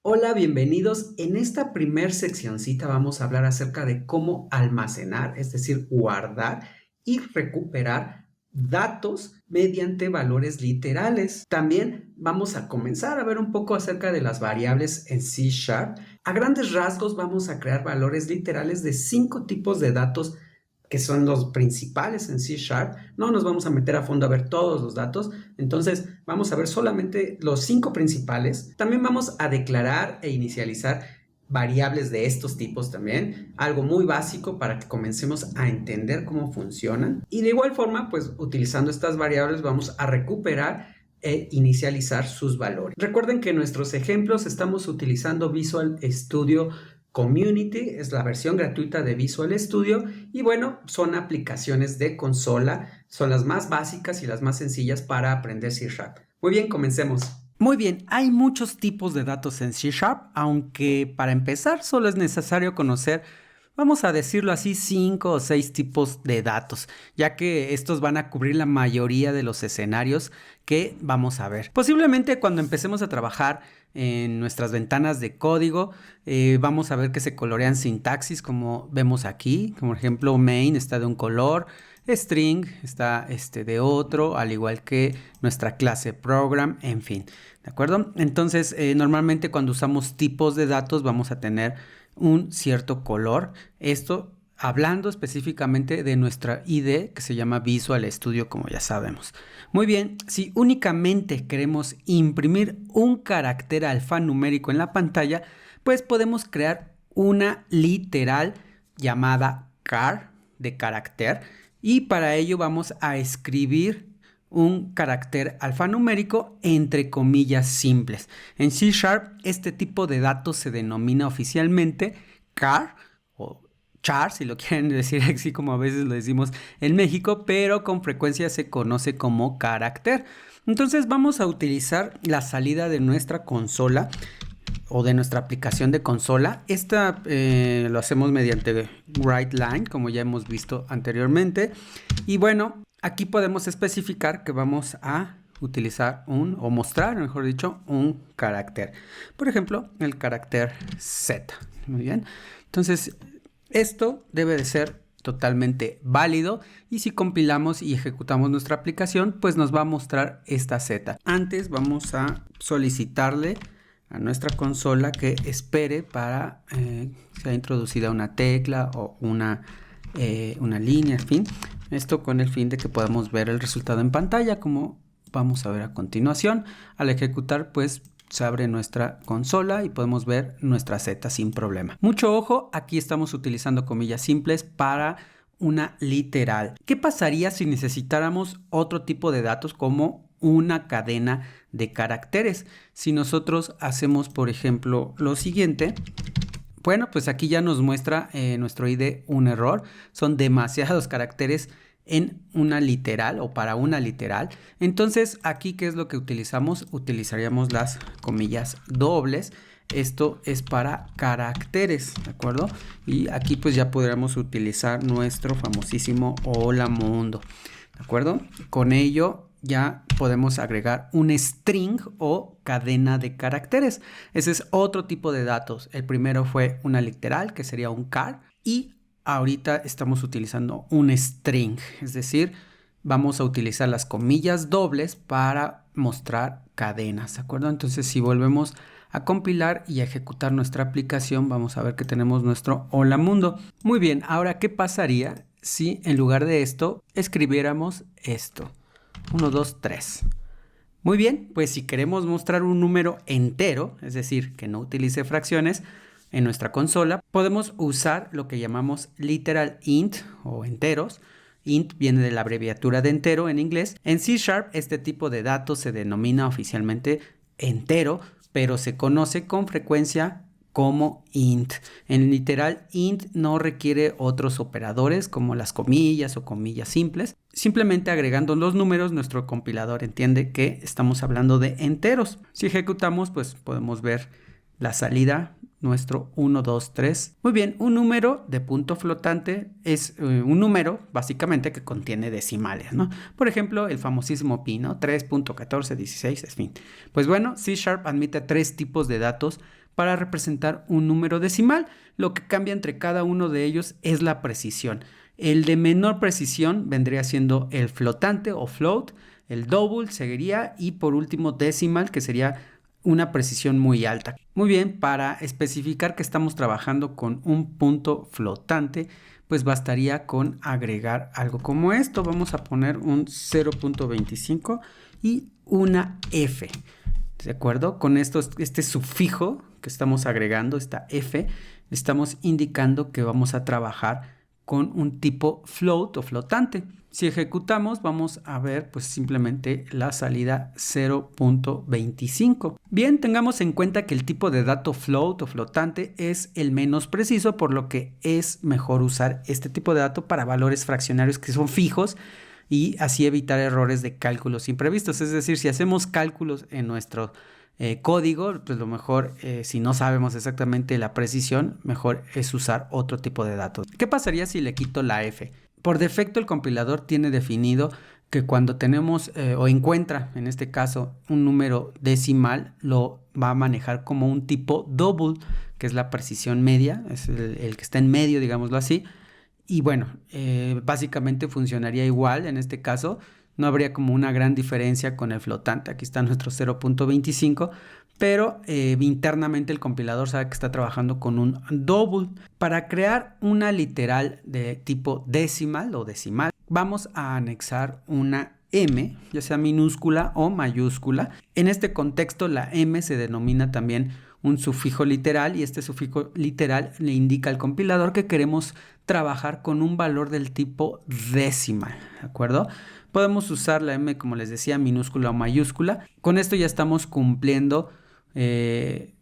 Hola, bienvenidos. En esta primer seccioncita vamos a hablar acerca de cómo almacenar, es decir, guardar y recuperar datos mediante valores literales. También vamos a comenzar a ver un poco acerca de las variables en C Sharp. A grandes rasgos vamos a crear valores literales de 5 tipos de datos que son los principales en C Sharp. No nos vamos a meter a fondo a ver todos los datos, entonces vamos a ver solamente los 5 principales. También vamos a declarar e inicializar variables de estos tipos también, algo muy básico para que comencemos a entender cómo funcionan. Y de igual forma, pues utilizando estas variables vamos a recuperar e inicializar sus valores. Recuerden que en nuestros ejemplos estamos utilizando Visual Studio Community, es la versión gratuita de Visual Studio y bueno, son aplicaciones de consola, son las más básicas y las más sencillas para aprender C Sharp. Muy bien, comencemos. Muy bien, hay muchos tipos de datos en C Sharp, aunque para empezar solo es necesario conocer, vamos a decirlo así, 5 o 6 tipos de datos, ya que estos van a cubrir la mayoría de los escenarios que vamos a ver. Posiblemente cuando empecemos a trabajar en nuestras ventanas de código, vamos a ver que se colorean sintaxis como vemos aquí, como por ejemplo main está de un color, string está de otro, al igual que nuestra clase program, en fin, ¿de acuerdo? Entonces, normalmente cuando usamos tipos de datos vamos a tener un cierto color. Esto hablando específicamente de nuestra IDE que se llama Visual Studio, como ya sabemos. Muy bien, si únicamente queremos imprimir un carácter alfanumérico en la pantalla, pues podemos crear una literal llamada char de carácter y para ello vamos a escribir un carácter alfanumérico entre comillas simples. En C Sharp este tipo de datos se denomina oficialmente char o char, si lo quieren decir así como a veces lo decimos en México, pero con frecuencia se conoce como carácter. Entonces vamos a utilizar la salida de nuestra consola o de nuestra aplicación de consola. Esta lo hacemos mediante WriteLine, como ya hemos visto anteriormente. Y bueno, aquí podemos especificar que vamos a utilizar o mostrar, mejor dicho, un carácter. Por ejemplo, el carácter Z. Muy bien. Entonces, esto debe de ser totalmente válido y si compilamos y ejecutamos nuestra aplicación, pues nos va a mostrar esta Z. Antes vamos a solicitarle a nuestra consola que espere para sea introducida una tecla o una línea, en fin. Esto con el fin de que podamos ver el resultado en pantalla, como vamos a ver a continuación. Al ejecutar, pues se abre nuestra consola y podemos ver nuestra Z sin problema. Mucho ojo, aquí estamos utilizando comillas simples para una literal. ¿Qué pasaría si necesitáramos otro tipo de datos como una cadena de caracteres? Si nosotros hacemos, por ejemplo, lo siguiente, bueno, pues aquí ya nos muestra nuestro IDE un error. Son demasiados caracteres en una literal o para una literal. Entonces, aquí, ¿qué es lo que utilizamos? Utilizaríamos las comillas dobles. Esto es para caracteres, ¿de acuerdo? Y aquí pues ya podríamos utilizar nuestro famosísimo hola mundo, ¿de acuerdo? Con ello ya podemos agregar un string o cadena de caracteres. Ese es otro tipo de datos. El primero fue una literal, que sería un char, y ahorita estamos utilizando un string, es decir, vamos a utilizar las comillas dobles para mostrar cadenas, ¿de acuerdo? Entonces, si volvemos a compilar y a ejecutar nuestra aplicación, vamos a ver que tenemos nuestro hola mundo. Muy bien, ahora, ¿qué pasaría si en lugar de esto escribiéramos esto? 1, 2, 3. Muy bien, pues si queremos mostrar un número entero, es decir, que no utilice fracciones, en nuestra consola podemos usar lo que llamamos literal int o enteros. Int viene de la abreviatura de entero en inglés. En C Sharp este tipo de datos se denomina oficialmente entero, pero se conoce con frecuencia como int. En literal int no requiere otros operadores como las comillas o comillas simples. Simplemente agregando los números, nuestro compilador entiende que estamos hablando de enteros. Si ejecutamos, pues podemos ver la salida, nuestro 1, 2, 3. Muy bien, un número de punto flotante es un número básicamente que contiene decimales, ¿no? Por ejemplo, el famosísimo pi, ¿no? 3.1416, en fin. Pues bueno, C Sharp admite 3 tipos de datos para representar un número decimal. Lo que cambia entre cada uno de ellos es la precisión. El de menor precisión vendría siendo el flotante o float, el double seguiría y por último decimal, que sería una precisión muy alta. Muy bien, para especificar que estamos trabajando con un punto flotante, pues bastaría con agregar algo como esto. Vamos a poner un 0.25 y una F. ¿De acuerdo? Con esto, este sufijo que estamos agregando, esta F, estamos indicando que vamos a trabajar con un tipo float o flotante. Si ejecutamos, vamos a ver pues simplemente la salida 0.25. Bien, tengamos en cuenta que el tipo de dato float o flotante es el menos preciso, por lo que es mejor usar este tipo de dato para valores fraccionarios que son fijos y así evitar errores de cálculos imprevistos. Es decir, si hacemos cálculos en nuestro código, pues lo mejor, si no sabemos exactamente la precisión, mejor es usar otro tipo de datos. ¿Qué pasaría si le quito la F? Por defecto el compilador tiene definido que cuando tenemos o encuentra, en este caso, un número decimal, lo va a manejar como un tipo double, que es la precisión media, es el que está en medio, digámoslo así. Y bueno, básicamente funcionaría igual en este caso. No habría como una gran diferencia con el flotante. Aquí está nuestro 0.25, pero internamente el compilador sabe que está trabajando con un double. Para crear una literal de tipo decimal o decimal, vamos a anexar una M, ya sea minúscula o mayúscula. En este contexto, la M se denomina también un sufijo literal y este sufijo literal le indica al compilador que queremos trabajar con un valor del tipo decimal, ¿de acuerdo? Podemos usar la M, como les decía, minúscula o mayúscula. Con esto ya estamos cumpliendo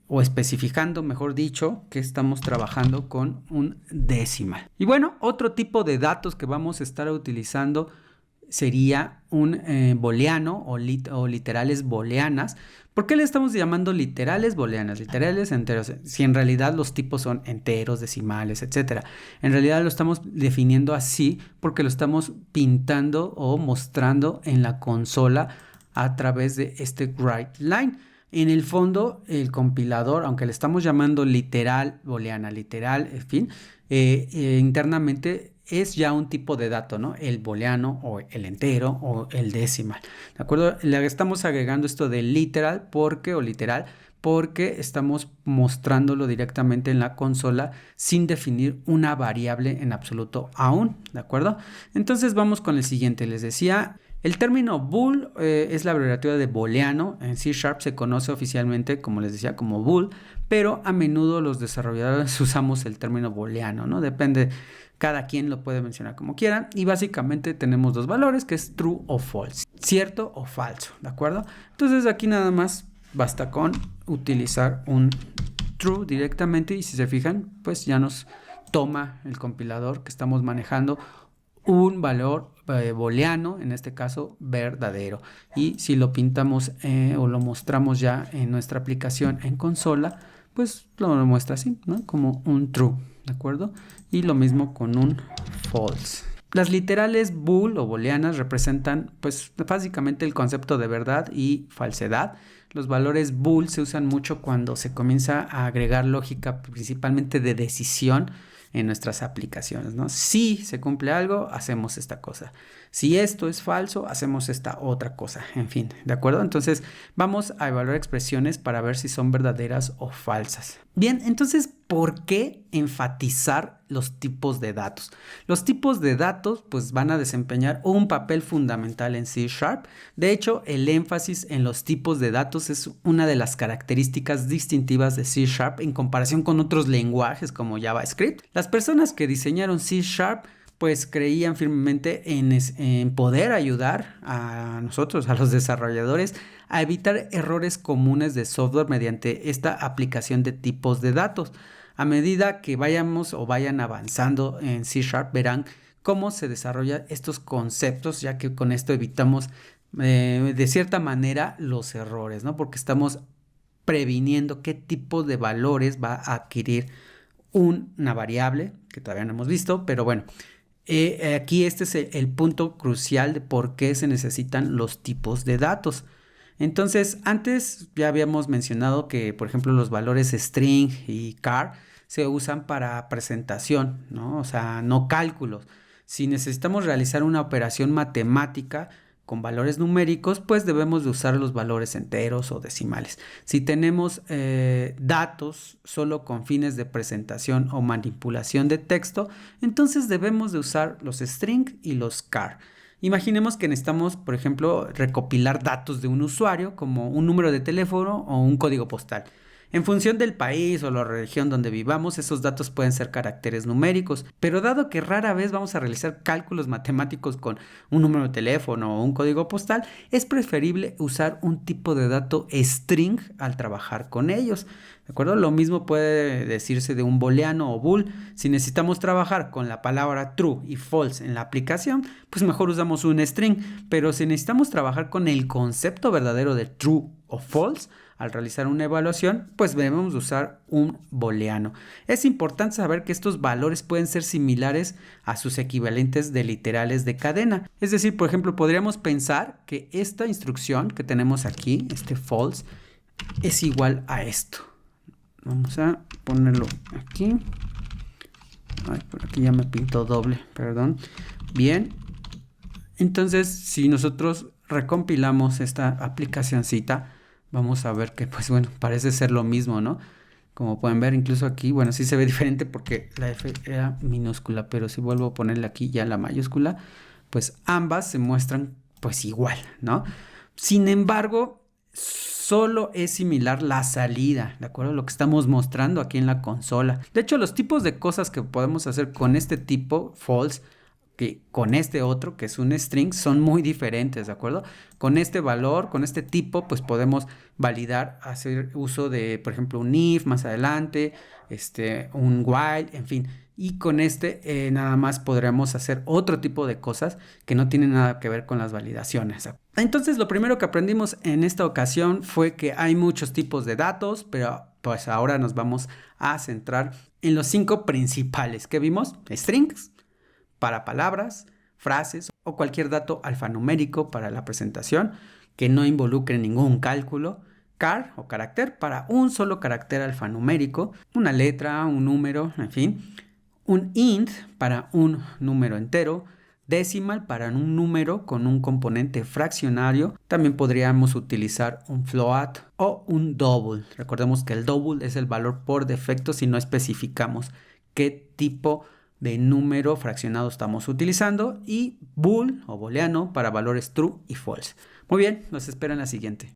o especificando, mejor dicho, que estamos trabajando con un decimal. Y bueno, otro tipo de datos que vamos a estar utilizando sería un booleano o literales booleanas. ¿Por qué le estamos llamando literales booleanas? Literales enteros, si en realidad los tipos son enteros, decimales, etc. En realidad lo estamos definiendo así porque lo estamos pintando o mostrando en la consola a través de este writeLine. En el fondo, el compilador, aunque le estamos llamando literal booleana, literal, en fin, internamente es ya un tipo de dato, ¿no? El booleano o el entero o el decimal, ¿de acuerdo? Le estamos agregando esto de literal porque estamos mostrándolo directamente en la consola sin definir una variable en absoluto aún, ¿de acuerdo? Entonces vamos con el siguiente. Les decía, el término bool es la abreviatura de booleano. En C# se conoce oficialmente, como les decía, como bool, pero a menudo los desarrolladores usamos el término booleano, ¿no? Depende, cada quien lo puede mencionar como quiera y básicamente tenemos dos valores que es true o false, cierto o falso, ¿de acuerdo? Entonces aquí nada más basta con utilizar un true directamente y si se fijan, pues ya nos toma el compilador que estamos manejando un valor booleano, en este caso verdadero. Y si lo pintamos o lo mostramos ya en nuestra aplicación en consola, pues lo muestra así, ¿no? Como un true, ¿de acuerdo? Y lo mismo con un false. Las literales bool o booleanas representan pues básicamente el concepto de verdad y falsedad. Los valores bool se usan mucho cuando se comienza a agregar lógica principalmente de decisión en nuestras aplicaciones, ¿no? Si se cumple algo, hacemos esta cosa. Si esto es falso, hacemos esta otra cosa. En fin, ¿de acuerdo? Entonces vamos a evaluar expresiones para ver si son verdaderas o falsas. Bien, entonces, ¿por qué enfatizar los tipos de datos? Los tipos de datos pues van a desempeñar un papel fundamental en C#. De hecho, el énfasis en los tipos de datos es una de las características distintivas de C# en comparación con otros lenguajes como JavaScript. Las personas que diseñaron C# pues creían firmemente en poder ayudar a nosotros, a los desarrolladores, a evitar errores comunes de software mediante esta aplicación de tipos de datos. A medida que vayamos o vayan avanzando en C#, verán cómo se desarrollan estos conceptos, ya que con esto evitamos de cierta manera los errores, ¿no? Porque estamos previniendo qué tipo de valores va a adquirir una variable, que todavía no hemos visto, pero bueno. Aquí este es el punto crucial de por qué se necesitan los tipos de datos. Entonces, antes ya habíamos mencionado que, por ejemplo, los valores string y char se usan para presentación, ¿no? O sea, no cálculos. Si necesitamos realizar una operación matemática con valores numéricos, pues debemos de usar los valores enteros o decimales. Si tenemos datos solo con fines de presentación o manipulación de texto, entonces debemos de usar los string y los char. Imaginemos que necesitamos, por ejemplo, recopilar datos de un usuario, como un número de teléfono o un código postal. En función del país o la región donde vivamos, esos datos pueden ser caracteres numéricos, pero dado que rara vez vamos a realizar cálculos matemáticos con un número de teléfono o un código postal, es preferible usar un tipo de dato string al trabajar con ellos. ¿De acuerdo? Lo mismo puede decirse de un booleano o bool. Si necesitamos trabajar con la palabra true y false en la aplicación, pues mejor usamos un string. Pero si necesitamos trabajar con el concepto verdadero de true o false, al realizar una evaluación, pues debemos usar un booleano. Es importante saber que estos valores pueden ser similares a sus equivalentes de literales de cadena. Es decir, por ejemplo, podríamos pensar que esta instrucción que tenemos aquí, este false, es igual a esto. Vamos a ponerlo aquí. Ay, por aquí ya me pintó doble, perdón. Bien. Entonces, si nosotros recompilamos esta aplicacioncita, vamos a ver que, pues bueno, parece ser lo mismo, ¿no? Como pueden ver, incluso aquí, bueno, sí se ve diferente porque la F era minúscula, pero si vuelvo a ponerle aquí ya la mayúscula, pues ambas se muestran pues igual, ¿no? Sin embargo, solo es similar la salida, ¿de acuerdo? Lo que estamos mostrando aquí en la consola. De hecho, los tipos de cosas que podemos hacer con este tipo, false, que con este otro, que es un string, son muy diferentes, ¿de acuerdo? Con este valor, con este tipo, pues podemos validar, hacer uso de, por ejemplo, un if más adelante, un while, en fin. Y con nada más podremos hacer otro tipo de cosas que no tienen nada que ver con las validaciones. Entonces, lo primero que aprendimos en esta ocasión fue que hay muchos tipos de datos, pero pues ahora nos vamos a centrar en los 5 principales que vimos: strings para palabras, frases o cualquier dato alfanumérico para la presentación que no involucre ningún cálculo, char o carácter para un solo carácter alfanumérico, una letra, un número, en fin, un int para un número entero, decimal para un número con un componente fraccionario. También podríamos utilizar un float o un double. Recordemos que el double es el valor por defecto si no especificamos qué tipo de número fraccionado estamos utilizando, y bool o booleano para valores true y false. Muy bien, nos espera en la siguiente.